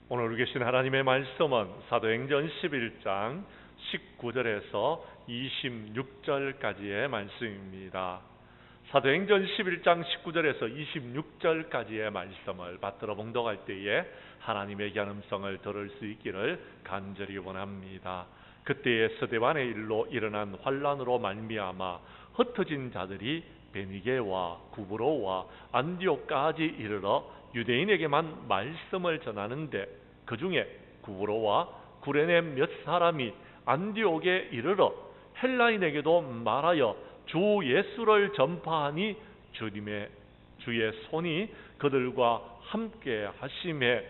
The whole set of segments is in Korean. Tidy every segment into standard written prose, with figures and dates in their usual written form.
오늘 계신 하나님의 말씀은 사도행전 11장 19절에서 26절까지의 말씀입니다. 사도행전 11장 19절에서 26절까지의 말씀을 받들어 봉독할 때에 하나님의 기름성을 들을 수 있기를 간절히 원합니다. 그때의 스데반의 일로 일어난 환란으로 말미암아 흩어진 자들이 베니게와 구브로와 안디옥까지 이르러 유대인에게만 말씀을 전하는데 그 중에 구브로와 구레네 몇 사람이 안디옥에 이르러 헬라인에게도 말하여 주 예수를 전파하니 주의 손이 그들과 함께 하심에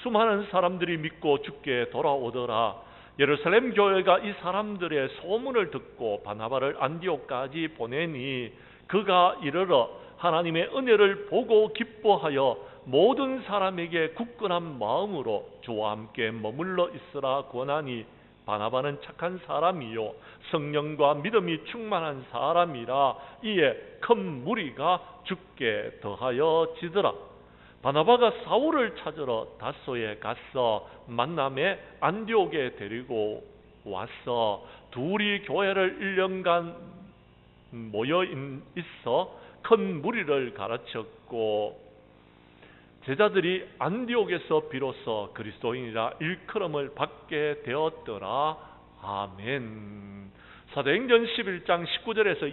수많은 사람들이 믿고 주께 돌아오더라. 예루살렘 교회가 이 사람들의 소문을 듣고 바나바를 안디옥까지 보내니 그가 이르러 하나님의 은혜를 보고 기뻐하여 모든 사람에게 굳건한 마음으로 주와 함께 머물러 있으라 권하니 바나바는 착한 사람이요 성령과 믿음이 충만한 사람이라. 이에 큰 무리가 주께 더하여 지더라. 바나바가 사울을 찾으러 다소에 가서 만남에 안디옥에 데리고 와서 둘이 교회를 1년간 모여 있어 큰 무리를 가르쳤고 제자들이 안디옥에서 비로소 그리스도인이라 일컬음을 받게 되었더라. 아멘. 사도행전 11장 19절에서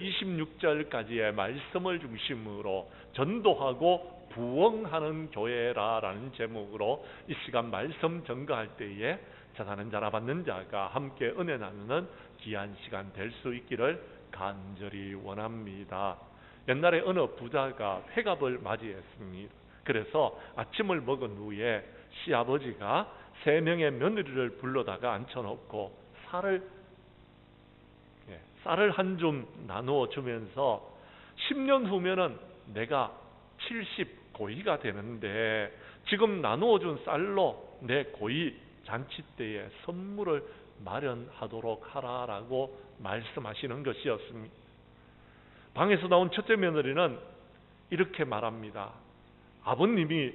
26절까지의 말씀을 중심으로 전도하고 부흥하는 교회라라는 제목으로 이 시간 말씀 전가할 때에 자사는 자라 받는 자가 함께 은혜 나누는 귀한 시간 될 수 있기를 간절히 원합니다. 옛날에 어느 부자가 회갑을 맞이했습니다. 그래서 아침을 먹은 후에 시아버지가 3명의 며느리를 불러다가 앉혀놓고 쌀을 한 줌 나누어 주면서 10년 후면은 내가 70 고이가 되는데 지금 나누어 준 쌀로 내 고이 잔치 때에 선물을 마련하도록 하라라고 말씀하시는 것이었습니다. 방에서 나온 첫째 며느리는 이렇게 말합니다. 아버님이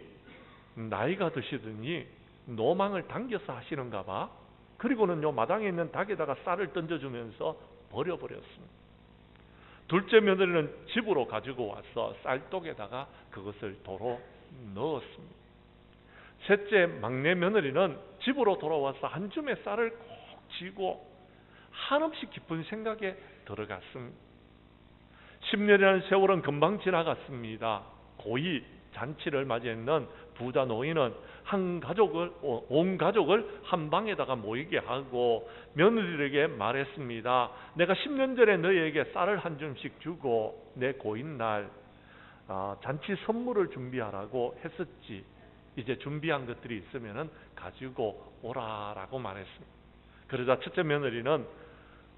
나이가 드시더니 노망을 당겨서 하시는가 봐. 그리고는 요 마당에 있는 닭에다가 쌀을 던져주면서 버려버렸습니다. 둘째 며느리는 집으로 가지고 와서 쌀독에다가 그것을 도로 넣었습니다. 셋째 막내 며느리는 집으로 돌아와서 한 줌의 쌀을 꼭 쥐고 한없이 깊은 생각에 들어갔습니다. 10년이라는 세월은 금방 지나갔습니다. 고이 잔치를 맞이했는 부자 노인은 온 가족을 한 방에다가 모이게 하고 며느리에게 말했습니다. 내가 10년 전에 너희에게 쌀을 한 줌씩 주고 내 고인날 잔치 선물을 준비하라고 했었지. 이제 준비한 것들이 있으면 가지고 오라라고 말했습니다. 그러자 첫째 며느리는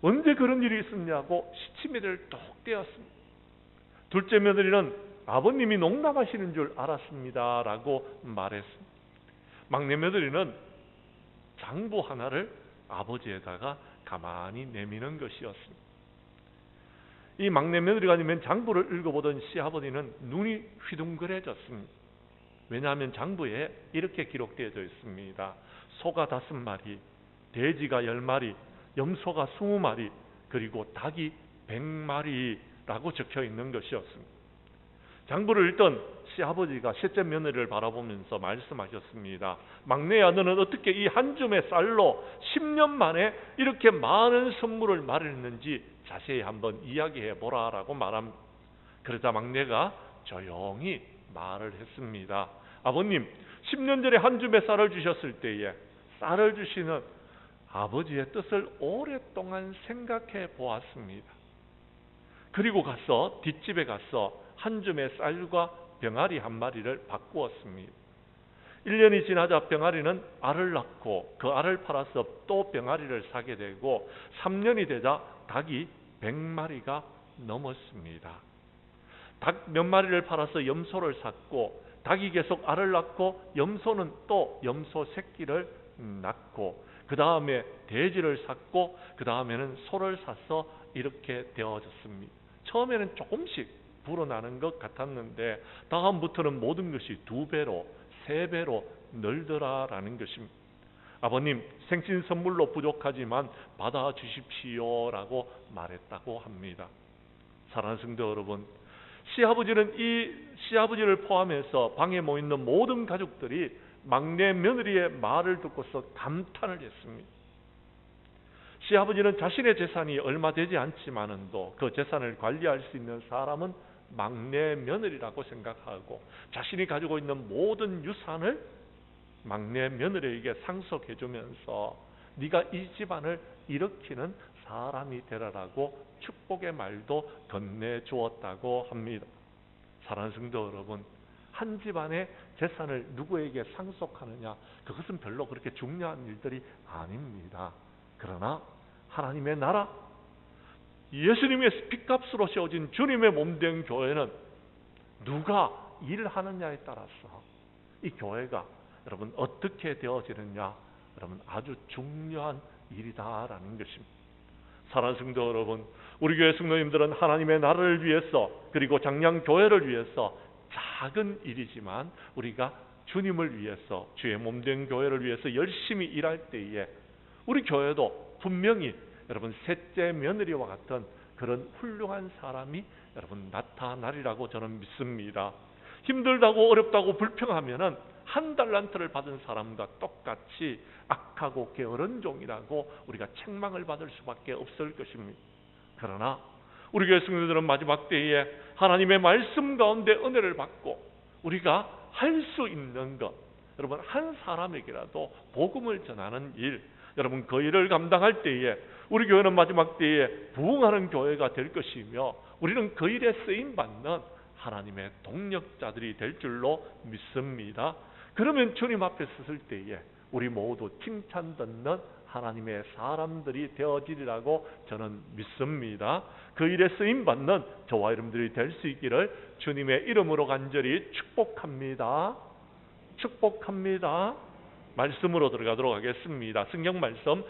언제 그런 일이 있었냐고 시치미를 뚝 떼었습니다. 둘째 며느리는 아버님이 농담하시는 줄 알았습니다 라고 말했습니다. 막내 며느리는 장부 하나를 아버지에다가 가만히 내미는 것이었습니다. 이 막내 며느리가 아니면 장부를 읽어보던 시아버지는 눈이 휘둥그레졌습니다. 왜냐하면 장부에 이렇게 기록되어 있습니다. 소가 5마리, 돼지가 10마리, 염소가 20마리, 그리고 닭이 100마리라고 적혀 있는 것이었습니다. 장부를 읽던 시아버지가 셋째 며느리를 바라보면서 말씀하셨습니다. 막내야, 너는 어떻게 이 한 줌의 쌀로 10년 만에 이렇게 많은 선물을 마련했는지 자세히 한번 이야기해 보라라고 말합니다. 그러자 막내가 조용히 말을 했습니다. 아버님, 10년 전에 한 줌의 쌀을 주셨을 때에 쌀을 주시는 아버지의 뜻을 오랫동안 생각해 보았습니다. 그리고 가서 뒷집에 가서 한 줌의 쌀과 병아리 1마리를 바꾸었습니다. 1년이 지나자 병아리는 알을 낳고 그 알을 팔아서 또 병아리를 사게 되고 3년이 되자 닭이 100마리가 넘었습니다. 닭 몇 마리를 팔아서 염소를 샀고 닭이 계속 알을 낳고 염소는 또 염소 새끼를 낳고 그 다음에 돼지를 샀고 그 다음에는 소를 사서 이렇게 되어졌습니다. 처음에는 조금씩 불어나는 것 같았는데 다음부터는 모든 것이 2배로 3배로 늘더라라는 것입니다. 아버님, 생신 선물로 부족하지만 받아주십시오라고 말했다고 합니다. 사랑하는 성도 여러분, 시아버지는 이 시아버지를 포함해서 방에 모이는 모든 가족들이 막내 며느리의 말을 듣고서 감탄을 했습니다. 시아버지는 자신의 재산이 얼마 되지 않지만도 그 재산을 관리할 수 있는 사람은 막내 며느리라고 생각하고 자신이 가지고 있는 모든 유산을 막내 며느리에게 상속해 주면서 네가 이 집안을 일으키는 사람이 되라라고 축복의 말도 건네주었다고 합니다. 사랑하는 성도 여러분, 한 집안의 재산을 누구에게 상속하느냐, 그것은 별로 그렇게 중요한 일들이 아닙니다. 그러나 하나님의 나라, 예수님의 핏값으로 세워진 주님의 몸된 교회는 누가 일하느냐에 따라서 이 교회가 여러분 어떻게 되어지느냐, 여러분 아주 중요한 일이다라는 것입니다. 사랑하는 성도 여러분, 우리 교회 성도님들은 하나님의 나라를 위해서, 그리고 장량 교회를 위해서 작은 일이지만 우리가 주님을 위해서, 주의 몸된 교회를 위해서 열심히 일할 때에 우리 교회도 분명히 여러분 셋째 며느리와 같은 그런 훌륭한 사람이 여러분 나타나리라고 저는 믿습니다. 힘들다고 어렵다고 불평하면은 한 달란트를 받은 사람과 똑같이 악하고 게으른 종이라고 우리가 책망을 받을 수밖에 없을 것입니다. 그러나 우리 교회 성도들은 마지막 때에 하나님의 말씀 가운데 은혜를 받고 우리가 할 수 있는 것, 여러분 한 사람에게라도 복음을 전하는 일, 여러분 그 일을 감당할 때에 우리 교회는 마지막 때에 부흥하는 교회가 될 것이며 우리는 그 일에 쓰임받는 하나님의 동력자들이 될 줄로 믿습니다. 그러면 주님 앞에 섰을 때에 우리 모두 칭찬 듣는 하나님의 사람들이 되어지리라고 저는 믿습니다. 그 일에 쓰임받는 저와 여러분들이 될 수 있기를 주님의 이름으로 간절히 축복합니다. 축복합니다. 말씀으로 들어가도록 하겠습니다. 성경 말씀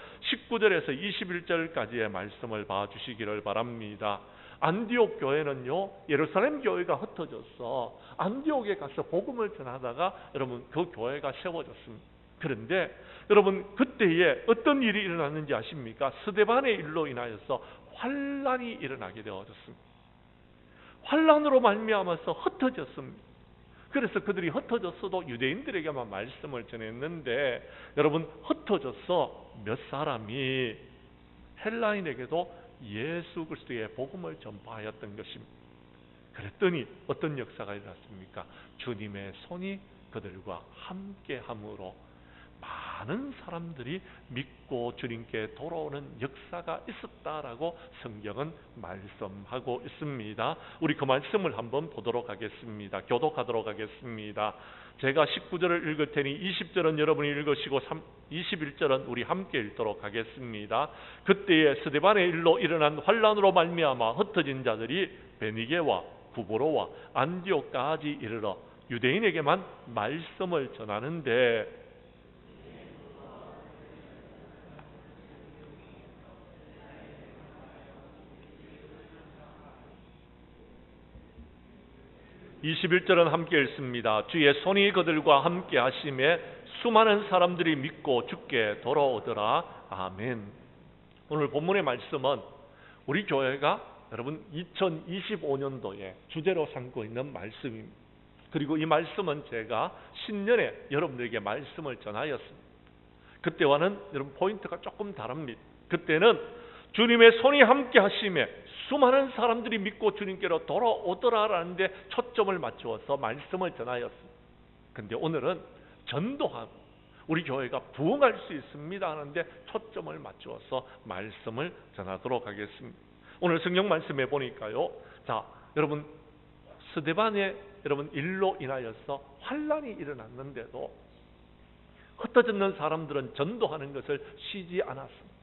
19절에서 21절까지의 말씀을 봐주시기를 바랍니다. 안디옥 교회는요, 예루살렘 교회가 흩어져서 안디옥에 가서 복음을 전하다가 여러분 그 교회가 세워졌습니다. 그런데 여러분 그때에 어떤 일이 일어났는지 아십니까? 스데반의 일로 인하여서 환란이 일어나게 되어졌습니다. 환란으로 말미암아서 흩어졌습니다. 그래서 그들이 흩어졌어도 유대인들에게만 말씀을 전했는데 여러분 흩어져서 몇 사람이 헬라인에게도 예수 그리스도의 복음을 전파하였던 것입니다. 그랬더니 어떤 역사가 일어났습니까? 주님의 손이 그들과 함께함으로 많은 사람들이 믿고 주님께 돌아오는 역사가 있었다라고 성경은 말씀하고 있습니다. 우리 그 말씀을 한번 보도록 하겠습니다. 교독하도록 하겠습니다. 제가 19절을 읽을 테니 20절은 여러분이 읽으시고 21절은 우리 함께 읽도록 하겠습니다. 그때에 스데반의 일로 일어난 환란으로 말미암아 흩어진 자들이 베니게와 구브로와 안디옥까지 이르러 유대인에게만 말씀을 전하는데 21절은 함께 읽습니다. 주의 손이 그들과 함께 하심에 수많은 사람들이 믿고 주께 돌아오더라. 아멘. 오늘 본문의 말씀은 우리 교회가 여러분 2025년도에 주제로 삼고 있는 말씀입니다. 그리고 이 말씀은 제가 신년에 여러분들에게 말씀을 전하였습니다. 그때와는 여러분 포인트가 조금 다릅니다. 그때는 주님의 손이 함께 하심에 수많은 사람들이 믿고 주님께로 돌아오더라라는 데 초점을 맞추어서 말씀을 전하였습니다. 그런데 오늘은 전도하고 우리 교회가 부흥할 수 있습니다 하는데 초점을 맞추어서 말씀을 전하도록 하겠습니다. 오늘 성경 말씀해 보니까요, 자 여러분 스데반의 여러분 일로 인하여서 환란이 일어났는데도 흩어졌는 사람들은 전도하는 것을 쉬지 않았습니다.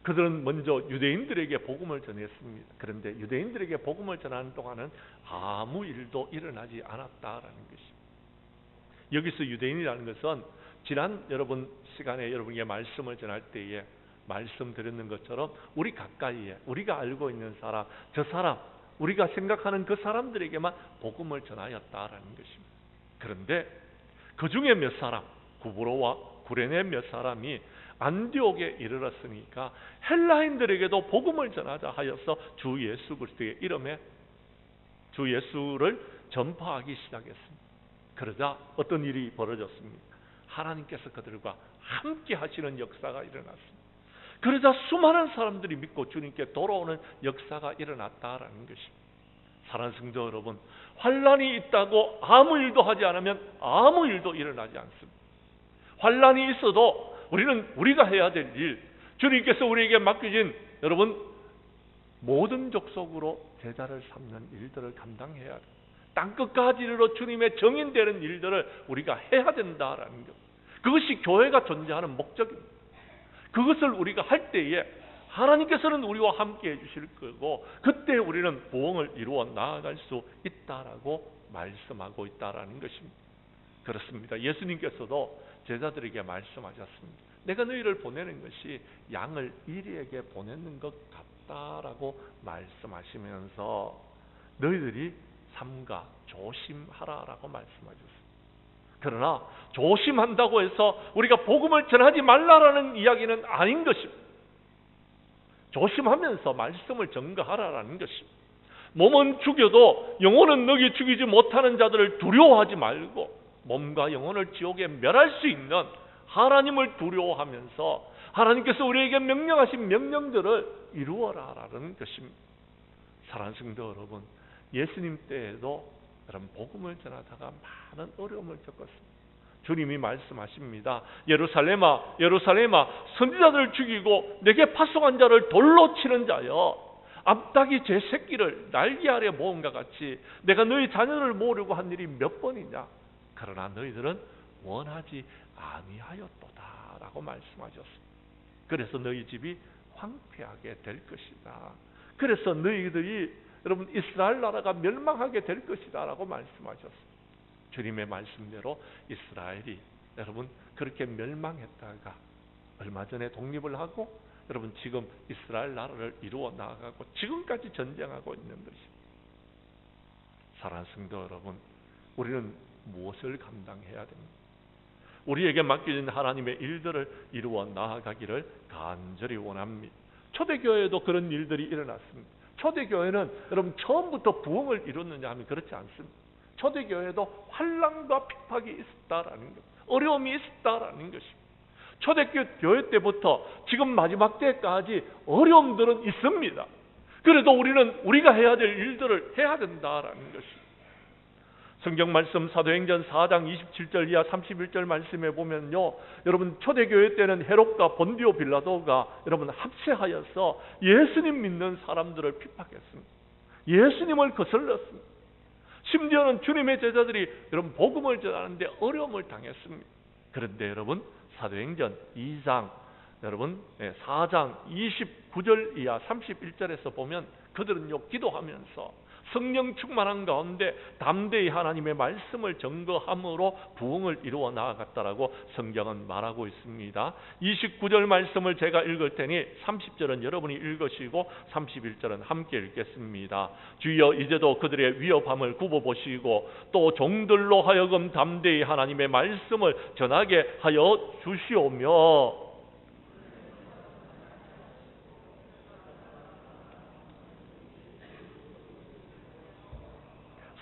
그들은 먼저 유대인들에게 복음을 전했습니다. 그런데 유대인들에게 복음을 전하는 동안은 아무 일도 일어나지 않았다라는 것입니다. 여기서 유대인이라는 것은 지난 여러분 시간에 여러분에게 말씀을 전할 때에 말씀드렸는 것처럼 우리 가까이에 우리가 알고 있는 사람, 저 사람, 우리가 생각하는 그 사람들에게만 복음을 전하였다라는 것입니다. 그런데 그 중에 몇 사람, 구브로와 구레네 몇 사람이 안디옥에 이르렀으니까 헬라인들에게도 복음을 전하자 하여서 주 예수 그리스도의 이름에 주 예수를 전파하기 시작했습니다. 그러자 어떤 일이 벌어졌습니까? 하나님께서 그들과 함께 하시는 역사가 일어났습니다. 그러자 수많은 사람들이 믿고 주님께 돌아오는 역사가 일어났다라는 것입니다. 사랑하는 성도 여러분, 환난이 있다고 아무 일도 하지 않으면 아무 일도 일어나지 않습니다. 환난이 있어도 우리가 해야 될 일, 주님께서 우리에게 맡겨진 여러분 모든 족속으로 제자를 삼는 일들을 감당해야 합니다. 땅끝까지 이르러 주님의 정인되는 일들을 우리가 해야 된다라는 것. 그것이 교회가 존재하는 목적입니다. 그것을 우리가 할 때에 하나님께서는 우리와 함께 해주실 거고 그때 우리는 부흥을 이루어 나아갈 수 있다라고 말씀하고 있다라는 것입니다. 그렇습니다. 예수님께서도 제자들에게 말씀하셨습니다. 내가 너희를 보내는 것이 양을 이리에게 보내는 것 같다라고 말씀하시면서 너희들이 삼가 조심하라라고 말씀하셨습니다. 그러나 조심한다고 해서 우리가 복음을 전하지 말라라는 이야기는 아닌 것입니다. 조심하면서 말씀을 전가하라라는 것입니다. 몸은 죽여도 영혼은 너희 죽이지 못하는 자들을 두려워하지 말고 몸과 영혼을 지옥에 멸할 수 있는 하나님을 두려워하면서 하나님께서 우리에게 명령하신 명령들을 이루어라라는 것입니다. 사랑하는 성도 여러분, 예수님 때에도 여러분 복음을 전하다가 많은 어려움을 겪었습니다. 주님이 말씀하십니다. 예루살렘아 예루살렘아 선지자들을 죽이고 내게 파송한 자를 돌로 치는 자여, 암탉이 제 새끼를 날개 아래 모음과 같이 내가 너희 자녀를 모으려고 한 일이 몇 번이냐. 그러나 너희들은 원하지 아니하였도다 라고 말씀하셨습니다. 그래서 너희 집이 황폐하게 될 것이다. 그래서 너희들이 여러분 이스라엘 나라가 멸망하게 될 것이다 라고 말씀하셨습니다. 주님의 말씀대로 이스라엘이 여러분 그렇게 멸망했다가 얼마 전에 독립을 하고 여러분 지금 이스라엘 나라를 이루어 나아가고 지금까지 전쟁하고 있는 것입니다. 사랑하는 성도 여러분, 우리는 무엇을 감당해야 됩니까? 우리에게 맡겨진 하나님의 일들을 이루어 나아가기를 간절히 원합니다. 초대교회에도 그런 일들이 일어났습니다. 초대교회는 여러분 처음부터 부흥을 이뤘느냐 하면 그렇지 않습니다. 초대교회에도 환난과 핍박이 있었다라는 것, 어려움이 있었다라는 것입니다. 초대교회 때부터 지금 마지막 때까지 어려움들은 있습니다. 그래도 우리는 우리가 해야 될 일들을 해야 된다라는 것입니다. 성경 말씀 사도행전 4장 27절 이하 31절 말씀에 보면요, 여러분 초대교회 때는 헤롯과 본디오 빌라도가 여러분 합세하여서 예수님 믿는 사람들을 핍박했습니다. 예수님을 거슬렀습니다. 심지어는 주님의 제자들이 여러분 복음을 전하는데 어려움을 당했습니다. 그런데 여러분 사도행전 2장 여러분 4장 29절 이하 31절에서 보면 그들은요 기도하면서 성령 충만한 가운데 담대히 하나님의 말씀을 증거함으로 부흥을 이루어 나아갔다라고 성경은 말하고 있습니다. 29절 말씀을 제가 읽을 테니 30절은 여러분이 읽으시고 31절은 함께 읽겠습니다. 주여 이제도 그들의 위협함을 굽어보시고 또 종들로 하여금 담대히 하나님의 말씀을 전하게 하여 주시오며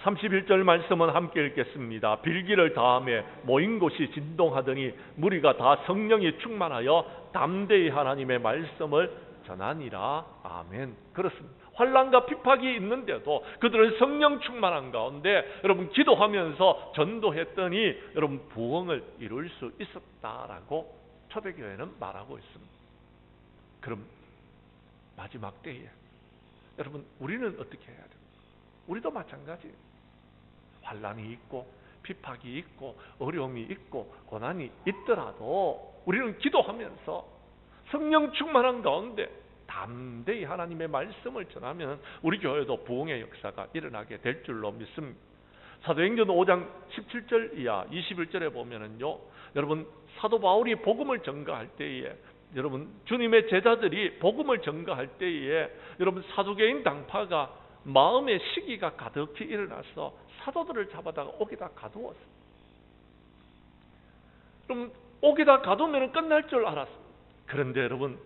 31절 말씀은 함께 읽겠습니다. 빌기를 다음에 모인 곳이 진동하더니 무리가 다 성령이 충만하여 담대히 하나님의 말씀을 전하니라. 아멘. 그렇습니다. 환난과 핍박이 있는데도 그들은 성령 충만한 가운데 여러분 기도하면서 전도했더니 여러분 부흥을 이룰 수 있었다라고 초대교회는 말하고 있습니다. 그럼 마지막 때에 여러분 우리는 어떻게 해야 됩니까? 우리도 마찬가지예요. 환난이 있고 핍박이 있고 어려움이 있고 고난이 있더라도 우리는 기도하면서 성령 충만한 가운데 담대히 하나님의 말씀을 전하면 우리 교회도 부흥의 역사가 일어나게 될 줄로 믿습니다. 사도행전 5장 17절 이하 21절에 보면은요, 여러분 사도 바울이 복음을 전가할 때에 여러분 주님의 제자들이 복음을 전가할 때에 여러분 사두개인 당파가 마음의 시기가 가득히 일어나서 사도들을 잡아다가 옥에다 가두었습니다. 그럼 옥에다 가두면 끝날 줄 알았습니다. 그런데 여러분,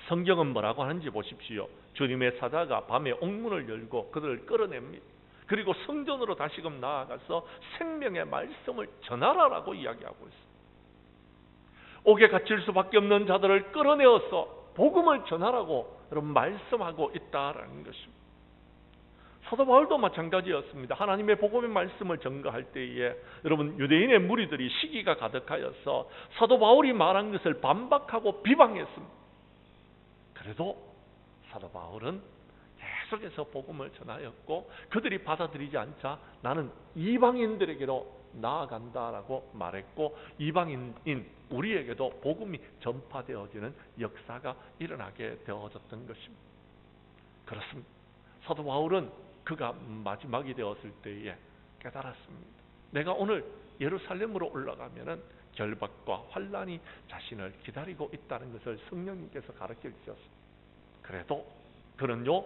성경은 뭐라고 하는지 보십시오. 주님의 사자가 밤에 옥문을 열고 그들을 끌어냅니다. 그리고 성전으로 다시금 나아가서 생명의 말씀을 전하라라고 이야기하고 있습니다. 옥에 갇힐 수밖에 없는 자들을 끌어내어서 복음을 전하라고 여러분 말씀하고 있다라는 것입니다. 사도 바울도 마찬가지였습니다. 하나님의 복음의 말씀을 전가할 때에 여러분 유대인의 무리들이 시기가 가득하여서 사도 바울이 말한 것을 반박하고 비방했습니다. 그래도 사도 바울은 계속해서 복음을 전하였고 그들이 받아들이지 않자 나는 이방인들에게로 나아간다라고 말했고 이방인인 우리에게도 복음이 전파되어지는 역사가 일어나게 되어졌던 것입니다. 그렇습니다. 사도 바울은 그가 마지막이 되었을 때에 깨달았습니다. 내가 오늘 예루살렘으로 올라가면은 결박과 환란이 자신을 기다리고 있다는 것을 성령님께서 가르쳐 주셨습니다. 그래도 그는요,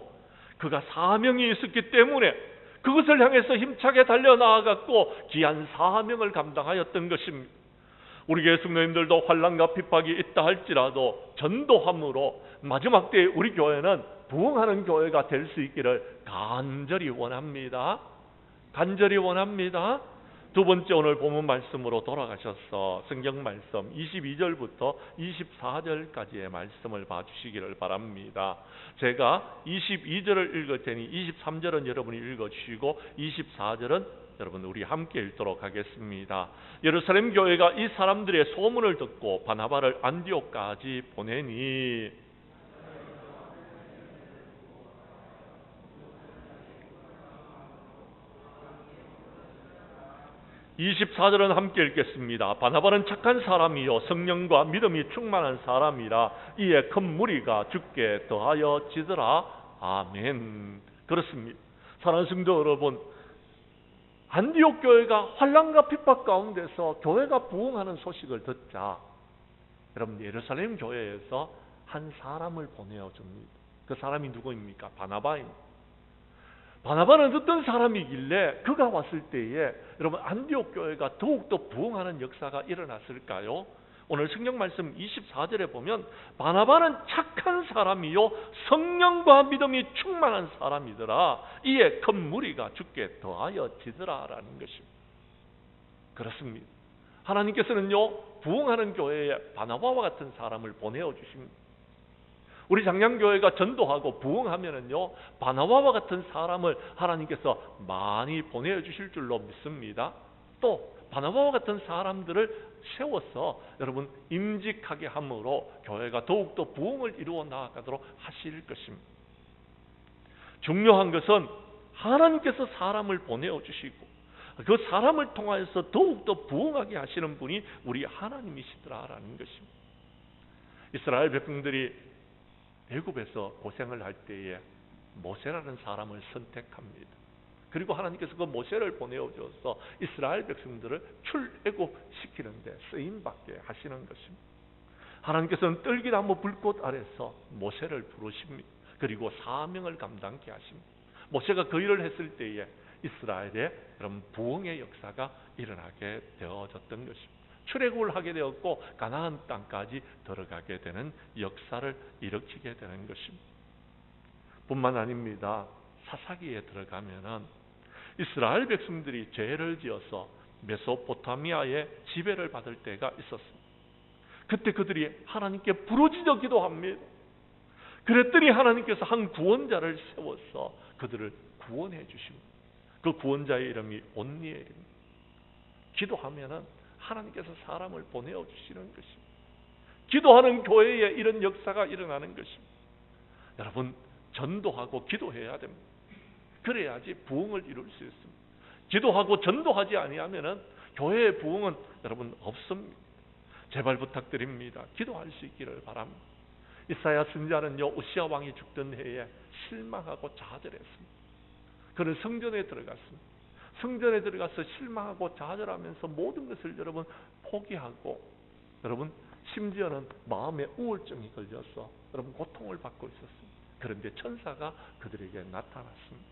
그가 사명이 있었기 때문에 그것을 향해서 힘차게 달려나아갔고 귀한 사명을 감당하였던 것입니다. 우리 교회 성도님들도 환난과 핍박이 있다 할지라도 전도함으로 마지막 때에 우리 교회는 부흥하는 교회가 될 수 있기를 간절히 원합니다. 간절히 원합니다. 두 번째, 오늘 본문 말씀으로 돌아가셔서 성경 말씀 22절부터 24절까지의 말씀을 봐주시기를 바랍니다. 제가 22절을 읽을 테니 23절은 여러분이 읽어주시고 24절은 여러분 우리 함께 읽도록 하겠습니다. 예루살렘 교회가 이 사람들의 소문을 듣고 바나바를 안디옥까지 보내니 24절은 함께 읽겠습니다. 바나바는 착한 사람이요 성령과 믿음이 충만한 사람이라 이에 큰 무리가 주께 더하여 지더라. 아멘. 그렇습니다. 사랑하는 성도 여러분, 안디옥 교회가 환난과 핍박 가운데서 교회가 부흥하는 소식을 듣자 여러분 예루살렘 교회에서 한 사람을 보내어 줍니다. 그 사람이 누구입니까? 바나바입니다. 바나바는 어떤 사람이길래 그가 왔을 때에 여러분 안디옥 교회가 더욱더 부흥하는 역사가 일어났을까요? 오늘 성경 말씀 24절에 보면 바나바는 착한 사람이요 성령과 믿음이 충만한 사람이더라. 이에 큰 무리가 주께 더하여 지더라라는 것입니다. 그렇습니다. 하나님께서는요 부흥하는 교회에 바나바와 같은 사람을 보내어 주십니다. 우리 장량교회가 전도하고 부흥하면은요 바나바와 같은 사람을 하나님께서 많이 보내주실 줄로 믿습니다. 또 바나바와 같은 사람들을 세워서 여러분 임직하게 함으로 교회가 더욱더 부흥을 이루어 나아가도록 하실 것입니다. 중요한 것은 하나님께서 사람을 보내어 주시고 그 사람을 통하여서 더욱더 부흥하게 하시는 분이 우리 하나님이시더라라는 것입니다. 이스라엘 백성들이 애굽에서 고생을 할 때에 모세라는 사람을 선택합니다. 그리고 하나님께서 그 모세를 보내어줘서 이스라엘 백성들을 출애굽시키는데 쓰임받게 하시는 것입니다. 하나님께서는 떨기나무 불꽃 아래서 모세를 부르십니다. 그리고 사명을 감당케 하십니다. 모세가 그 일을 했을 때에 이스라엘의 그런 부흥의 역사가 일어나게 되어졌던 것입니다. 출애굽을 하게 되었고 가나안 땅까지 들어가게 되는 역사를 일으키게 되는 것입니다. 뿐만 아닙니다. 사사기에 들어가면은 이스라엘 백성들이 죄를 지어서 메소포타미아에 지배를 받을 때가 있었습니다. 그때 그들이 하나님께 부르짖어 기도합니다. 그랬더니 하나님께서 한 구원자를 세워서 그들을 구원해 주십니다. 그 구원자의 이름이 온니엘입니다. 기도하면은 하나님께서 사람을 보내어 주시는 것입니다. 기도하는 교회에 이런 역사가 일어나는 것입니다. 여러분 전도하고 기도해야 됩니다. 그래야지 부흥을 이룰 수 있습니다. 기도하고 전도하지 아니하면은 교회의 부흥은 여러분 없습니다. 제발 부탁드립니다. 기도할 수 있기를 바랍니다. 이사야 선지자는요 우시아 왕이 죽던 해에 실망하고 좌절했습니다. 그는 성전에 들어갔습니다. 성전에 들어가서 실망하고 좌절하면서 모든 것을 여러분 포기하고 여러분 심지어는 마음에 우울증이 걸려서 여러분 고통을 받고 있었습니다. 그런데 천사가 그들에게 나타났습니다.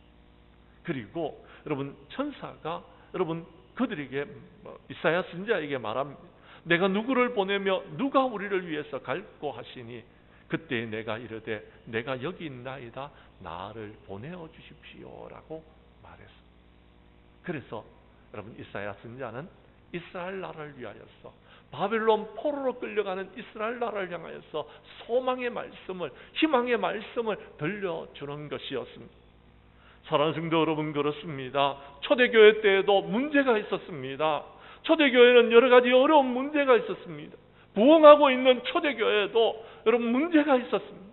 그리고 여러분 천사가 여러분 그들에게 이사야 선지자에게 말합니다. 내가 누구를 보내며 누가 우리를 위해서 갈고 하시니 그때 내가 이르되 내가 여기 있나이다 나를 보내어 주십시오라고 말했습니다. 그래서 여러분 이사야 선지자는 이스라엘 나라를 위하여서 바벨론 포로로 끌려가는 이스라엘 나라를 향하여서 소망의 말씀을, 희망의 말씀을 들려주는 것이었습니다. 사랑하는 성도 여러분, 그렇습니다. 초대교회 때에도 문제가 있었습니다. 초대교회는 여러 가지 어려운 문제가 있었습니다. 부흥하고 있는 초대교회에도 여러분 문제가 있었습니다.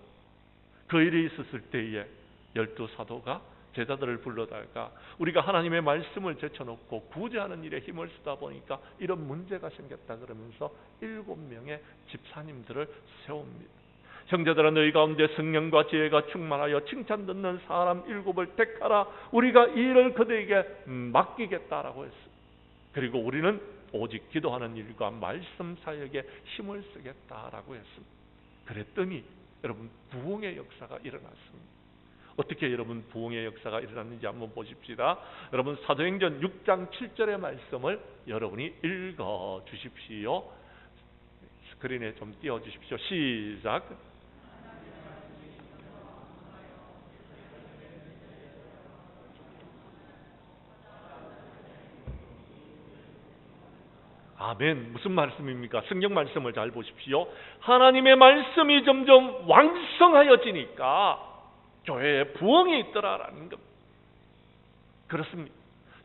그 일이 있었을 때에 12사도가 제자들을 불러다가 우리가 하나님의 말씀을 제쳐놓고 구제하는 일에 힘을 쓰다 보니까 이런 문제가 생겼다 그러면서 7명의 집사님들을 세웁니다. 형제들아 너희 가운데 성령과 지혜가 충만하여 칭찬 듣는 사람 7을 택하라. 우리가 이 일을 그들에게 맡기겠다라고 했습니다. 그리고 우리는 오직 기도하는 일과 말씀 사역에 힘을 쓰겠다라고 했습니다. 그랬더니 여러분 부흥의 역사가 일어났습니다. 어떻게 여러분 부흥의 역사가 일어났는지 한번 보십시다. 여러분 사도행전 6장 7절의 말씀을 여러분이 읽어 주십시오. 스크린에 좀 띄워 주십시오. 시작. 아멘. 무슨 말씀입니까? 성경 말씀을 잘 보십시오. 하나님의 말씀이 점점 왕성하여지니까 교회에 부흥이 있더라라는 것. 그렇습니다.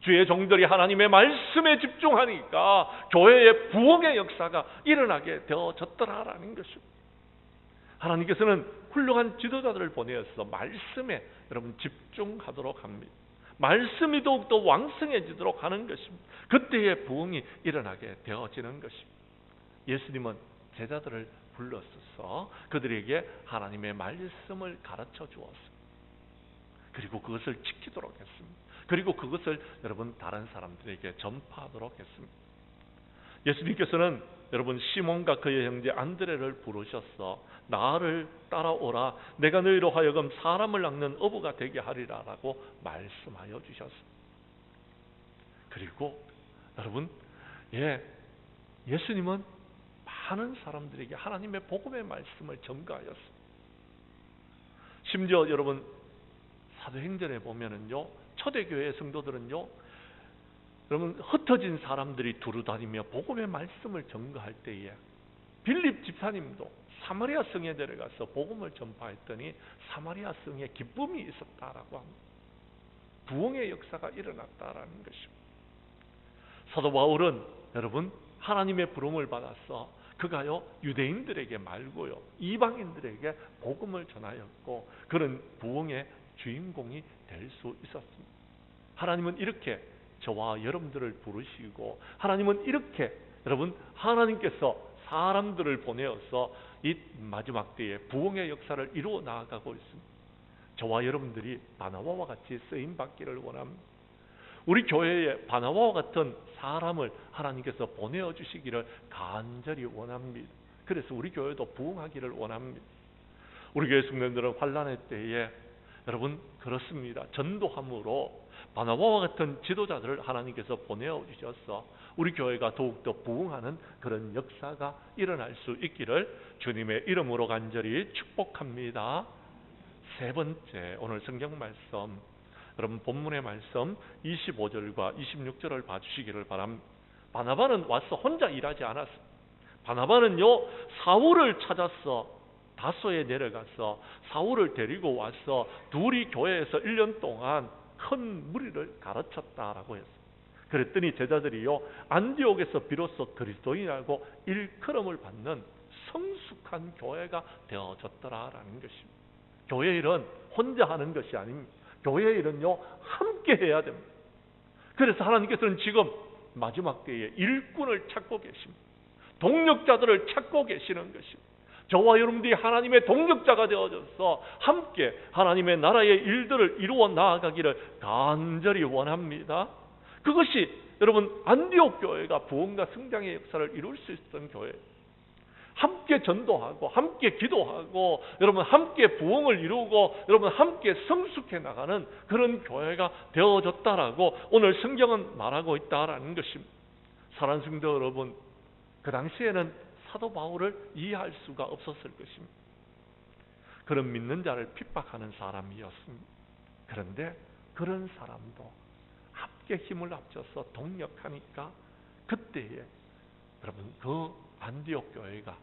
주의 종들이 하나님의 말씀에 집중하니까 교회의 부흥의 역사가 일어나게 되어졌더라라는 것입니다. 하나님께서는 훌륭한 지도자들을 보내어서 말씀에 여러분 집중하도록 합니다. 말씀이 더욱더 왕성해지도록 하는 것입니다. 그때의 부흥이 일어나게 되어지는 것입니다. 예수님은 제자들을 불러서 그들에게 하나님의 말씀을 가르쳐 주었습니다. 그리고 그것을 지키도록 했습니다. 그리고 그것을 여러분 다른 사람들에게 전파하도록 했습니다. 예수님께서는 여러분 시몬과 그의 형제 안드레를 부르셔서 나를 따라오라. 내가 너희로 하여금 사람을 낚는 어부가 되게 하리라 라고 말씀하여 주셨습니다. 그리고 여러분 예수님은 많은 사람들에게 하나님의 복음의 말씀을 전가하였습니다. 심지어 여러분 사도행전에 보면은요 초대교회 성도들은요 여러분 흩어진 사람들이 두루다니며 복음의 말씀을 전가할 때에 빌립 집사님도 사마리아 성에 내려가서 복음을 전파했더니 사마리아 성에 기쁨이 있었다라고 합니다. 부흥의 역사가 일어났다라는 것입니다. 사도 바울은 여러분 하나님의 부름을 받아서 그가요 유대인들에게 말고요 이방인들에게 복음을 전하였고 그런 부흥의 주인공이 될 수 있었습니다. 하나님은 이렇게 저와 여러분들을 부르시고 하나님은 이렇게 여러분 하나님께서 사람들을 보내어서 이 마지막 때에 부흥의 역사를 이루어 나아가고 있습니다. 저와 여러분들이 바나바와 같이 쓰임 받기를 원합니다. 우리 교회에 바나바와 같은 사람을 하나님께서 보내어 주시기를 간절히 원합니다. 그래서 우리 교회도 부흥하기를 원합니다. 우리 교회 성도들은 환난의 때에 여러분 그렇습니다. 전도함으로 바나바와 같은 지도자들을 하나님께서 보내어 주셔서 우리 교회가 더욱더 부흥하는 그런 역사가 일어날 수 있기를 주님의 이름으로 간절히 축복합니다. 세 번째 오늘 성경 말씀 여러분 본문의 말씀 25절과 26절을 봐주시기를 바랍니다. 바나바는 와서 혼자 일하지 않았습니다. 바나바는요 사울을 찾아서 다소에 내려가서 사울을 데리고 와서 둘이 교회에서 1년 동안 큰 무리를 가르쳤다라고 했습니다. 그랬더니 제자들이요 안디옥에서 비로소 그리스도인이라고 일컬음을 받는 성숙한 교회가 되어졌더라라는 것입니다. 교회 일은 혼자 하는 것이 아닙니다. 교회 일은요 함께 해야 됩니다. 그래서 하나님께서는 지금 마지막 때에 일꾼을 찾고 계십니다. 동력자들을 찾고 계시는 것입니다. 저와 여러분들이 하나님의 동력자가 되어져서 함께 하나님의 나라의 일들을 이루어 나아가기를 간절히 원합니다. 그것이 여러분 안디옥 교회가 부흥과 성장의 역사를 이룰 수 있었던 교회. 함께 전도하고 함께 기도하고 여러분 함께 부흥을 이루고 여러분 함께 성숙해 나가는 그런 교회가 되어졌다라고 오늘 성경은 말하고 있다라는 것입니다. 사랑하는 성도 여러분, 그 당시에는 사도 바울을 이해할 수가 없었을 것입니다. 그런 믿는 자를 핍박하는 사람이었습니다. 그런데 그런 사람도 함께 힘을 합쳐서 동력하니까 그때에 여러분 그 안디옥 교회가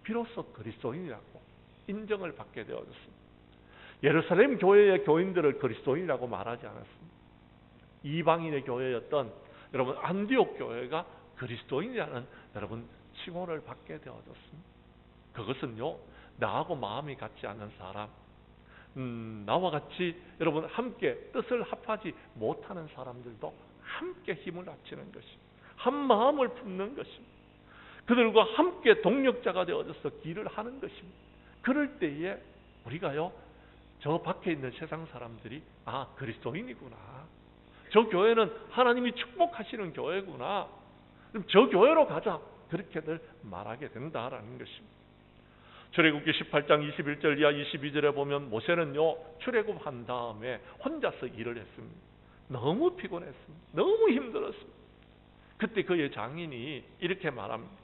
비로소 그리스도인이라고 인정을 받게 되어졌습니다. 예루살렘 교회의 교인들을 그리스도인이라고 말하지 않았습니다. 이방인의 교회였던 여러분 안디옥 교회가 그리스도인이라는 여러분 칭호를 받게 되어졌습니다. 그것은요, 나하고 마음이 같지 않은 사람, 나와 같이 여러분 함께 뜻을 합하지 못하는 사람들도 함께 힘을 합치는 것입니다. 한 마음을 품는 것입니다. 그들과 함께 동력자가 되어져서 길을 하는 것입니다. 그럴 때에 우리가요, 저 밖에 있는 세상 사람들이 그리스도인이구나, 저 교회는 하나님이 축복하시는 교회구나, 그럼 저 교회로 가자, 그렇게들 말하게 된다라는 것입니다. 출애굽기 18장 21절 이하 22절에 보면 모세는요, 출애굽한 다음에 혼자서 일을 했습니다. 너무 피곤했습니다. 너무 힘들었습니다. 그때 그의 장인이 이렇게 말합니다.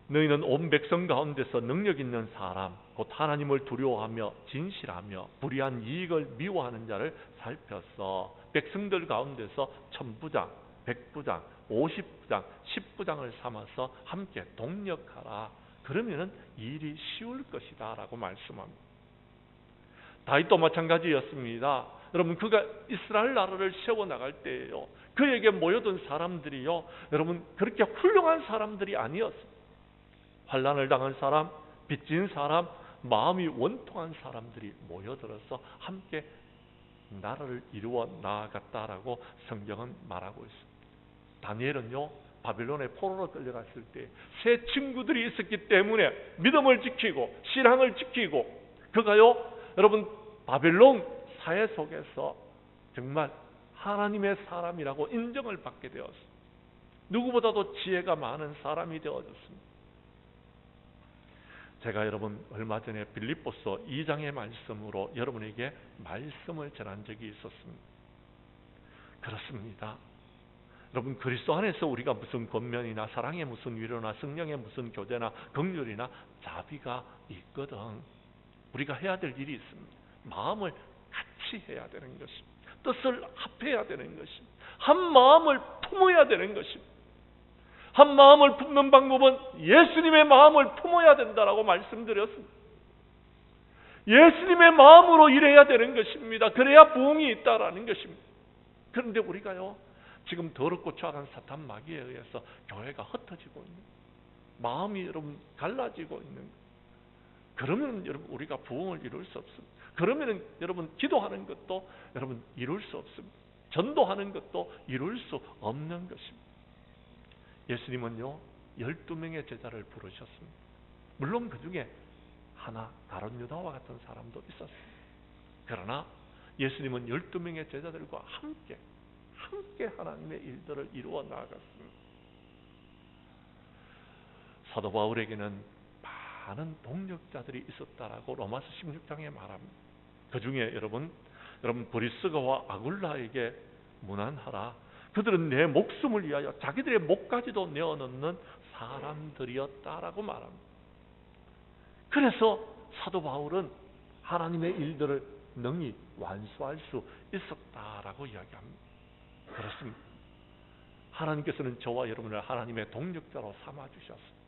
너희는 온 백성 가운데서 능력 있는 사람, 곧 하나님을 두려워하며 진실하며 불의한 이익을 미워하는 자를 살펴서 백성들 가운데서 1000부장, 100부장, 50부장, 10부장을 삼아서 함께 동력하라. 그러면은 일이 쉬울 것이다 라고 말씀합니다. 다윗도 마찬가지였습니다. 여러분 그가 이스라엘 나라를 세워나갈 때에요, 그에게 모여든 사람들이요, 여러분 그렇게 훌륭한 사람들이 아니었습니다. 환난을 당한 사람, 빚진 사람, 마음이 원통한 사람들이 모여들어서 함께 나라를 이루어 나아갔다라고 성경은 말하고 있습니다. 다니엘은요, 바빌론의 포로로 끌려갔을 때 세 친구들이 있었기 때문에 믿음을 지키고 신앙을 지키고 그가요, 여러분 바빌론 사회 속에서 정말 하나님의 사람이라고 인정을 받게 되었습니다. 누구보다도 지혜가 많은 사람이 되어졌습니다. 제가 여러분 얼마 전에 빌립보서 2장의 말씀으로 여러분에게 말씀을 전한 적이 있었습니다. 그렇습니다. 여러분 그리스도 안에서 우리가 무슨 권면이나 사랑의 무슨 위로나 성령의 무슨 교제나 긍휼이나 자비가 있거든. 우리가 해야 될 일이 있습니다. 마음을 같이 해야 되는 것입니다. 뜻을 합해야 되는 것입니다. 한 마음을 품어야 되는 것입니다. 한 마음을 품는 방법은 예수님의 마음을 품어야 된다라고 말씀드렸습니다. 예수님의 마음으로 일해야 되는 것입니다. 그래야 부흥이 있다라는 것입니다. 그런데 우리가요, 지금 더럽고 추악한 사탄 마귀에 의해서 교회가 흩어지고 있는, 마음이 여러분 갈라지고 있는, 그러면 여러분 우리가 부흥을 이룰 수 없습니다. 그러면 여러분 기도하는 것도 여러분 이룰 수 없습니다. 전도하는 것도 이룰 수 없는 것입니다. 예수님은요, 12명의 제자를 부르셨습니다. 물론 그 중에 하나 다른 유다와 같은 사람도 있었습니다. 그러나 예수님은 12명의 제자들과 함께 하나님의 일들을 이루어 나아갔습니다. 사도 바울에게는 많은 동력자들이 있었다라고 로마서 16장에 말합니다. 그 중에 여러분 브리스가와 아굴라에게 문안하라. 그들은 내 목숨을 위하여 자기들의 목까지도 내어놓는 사람들이었다라고 말합니다. 그래서 사도 바울은 하나님의 일들을 능히 완수할 수 있었다라고 이야기합니다. 그렇습니다. 하나님께서는 저와 여러분을 하나님의 동력자로 삼아주셨습니다.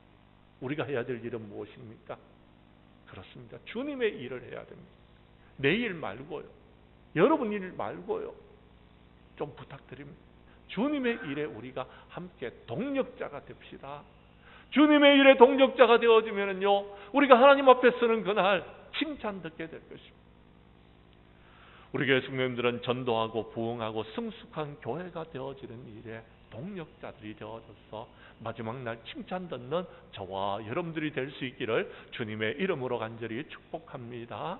우리가 해야 될 일은 무엇입니까? 그렇습니다. 주님의 일을 해야 됩니다. 내 일 말고요, 여러분 일 말고요, 좀 부탁드립니다. 주님의 일에 우리가 함께 동력자가 됩시다. 주님의 일에 동력자가 되어지면요, 우리가 하나님 앞에 서는 그날 칭찬 듣게 될 것입니다. 우리 교회 성도님들은 전도하고 부흥하고 성숙한 교회가 되어지는 일에 동력자들이 되어져서 마지막 날 칭찬 듣는 저와 여러분들이 될 수 있기를 주님의 이름으로 간절히 축복합니다.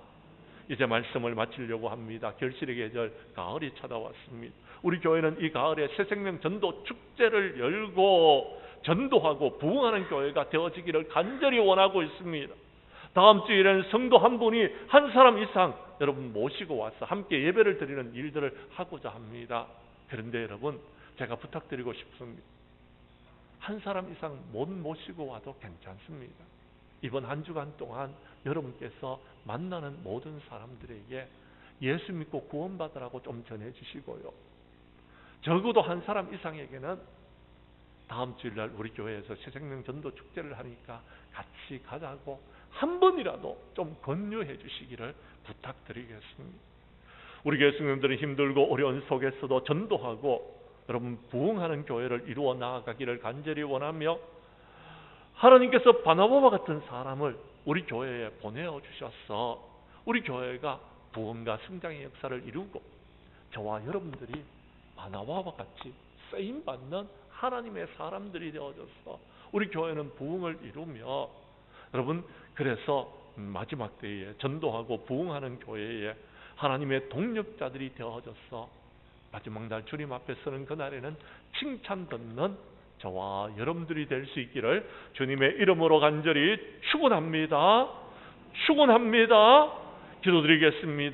이제 말씀을 마치려고 합니다. 결실의 계절 가을이 찾아왔습니다. 우리 교회는 이 가을에 새생명 전도 축제를 열고 전도하고 부흥하는 교회가 되어지기를 간절히 원하고 있습니다. 다음 주일에는 성도 한 분이 한 사람 이상 여러분 모시고 와서 함께 예배를 드리는 일들을 하고자 합니다. 그런데 여러분 제가 부탁드리고 싶습니다. 한 사람 이상 못 모시고 와도 괜찮습니다. 이번 한 주간 동안 여러분께서 만나는 모든 사람들에게 예수 믿고 구원받으라고 좀 전해주시고요. 적어도 한 사람 이상에게는 다음 주일날 우리 교회에서 새생명 전도 축제를 하니까 같이 가자고 한 번이라도 좀 권유해 주시기를 부탁드리겠습니다. 우리 교회 성도들은 힘들고 어려운 속에서도 전도하고 여러분 부흥하는 교회를 이루어 나아가기를 간절히 원하며, 하나님께서 바나바와 같은 사람을 우리 교회에 보내어 주셔서 우리 교회가 부흥과 성장의 역사를 이루고 저와 여러분들이 바나바와 같이 쓰임받는 하나님의 사람들이 되어져서 우리 교회는 부흥을 이루며, 여러분 그래서 마지막 때에 전도하고 부흥하는 교회에 하나님의 동력자들이 되어져서 마지막 날 주님 앞에 서는 그날에는 칭찬 듣는 저와 여러분들이 될 수 있기를 주님의 이름으로 간절히 축원합니다. 축원합니다. 기도드리겠습니다.